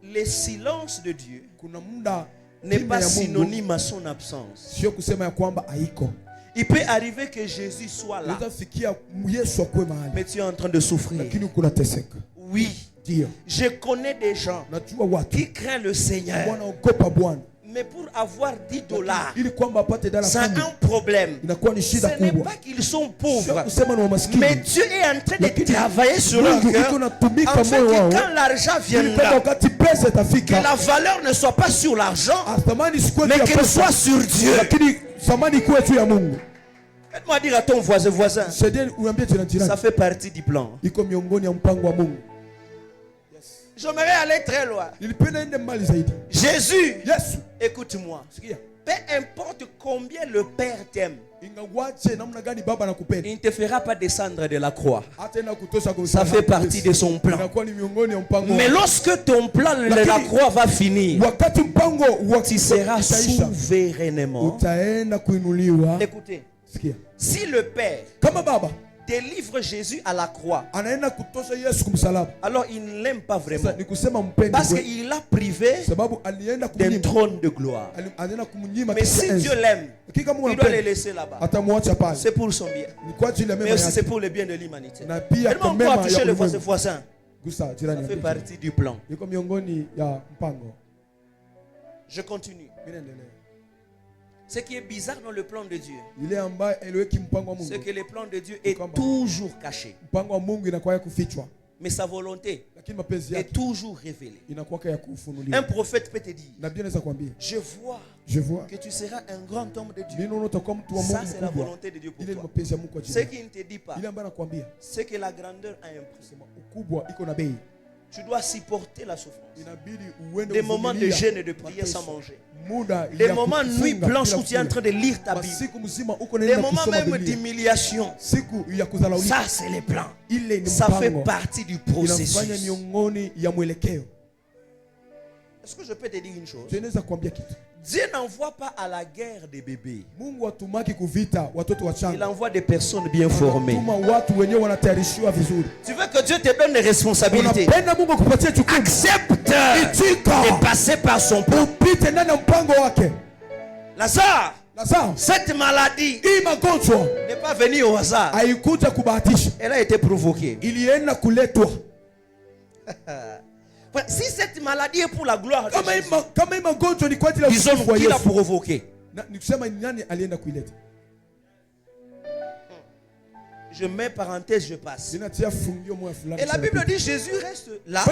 le silence de Dieu n'est pas synonyme à son absence. Il peut arriver que Jésus soit là, mais tu es en train de souffrir. Oui, je connais des gens qui craignent le Seigneur, mais pour avoir $10, c'est un problème. Ce n'est pas qu'ils sont pauvres, mais Dieu est en train de travailler sur leur cœur, afin que quand l'argent viendra, que la valeur ne soit pas sur l'argent, mais qu'elle soit sur Dieu. Faites-moi dire à ton voisin, ça fait partie du plan. J'aimerais aller très loin. Jésus, écoute-moi. Peu importe combien le Père t'aime, il ne te fera pas descendre de la croix. Ça fait partie de son plan. Mais lorsque ton plan de la croix va finir, tu seras souverainement. Écoutez, si le Père délivre Jésus à la croix, alors il ne l'aime pas vraiment, parce qu'il l'a privé d'un trône de gloire. Mais si Dieu l'aime, il doit le laisser là-bas. C'est pour son bien, mais aussi c'est pour le bien de l'humanité. Tellement on peut toucher le voisin. Ça fait partie du plan. Je continue. Ce qui est bizarre dans le plan de Dieu, c'est que le plan de Dieu est toujours caché, mais sa volonté est toujours révélée. Un prophète peut te dire, je vois que tu seras un grand homme de Dieu. Ça, c'est la volonté de Dieu pour toi. Ce qu'il ne te dit pas, c'est que la grandeur a un prix. Tu dois supporter la souffrance. Des moments de jeûne et de prière sans manger. Des moments de nuit blanche où tu es en train de lire ta Bible. Des moments même d'humiliation. Ça, c'est le plan. Ça fait partie du processus. Est-ce que je peux te dire une chose? Dieu n'envoie pas à la guerre des bébés. Il envoie des personnes bien formées. Tu veux que Dieu te donne des responsabilités? Accepte de passer par son plan. Lazare, cette maladie n'est pas venue au hasard. Elle a été provoquée. Si cette maladie est pour la gloire de Jésus, disons qui l'a provoqué. Je mets parenthèse, je passe. Et la Bible dit Jésus reste là.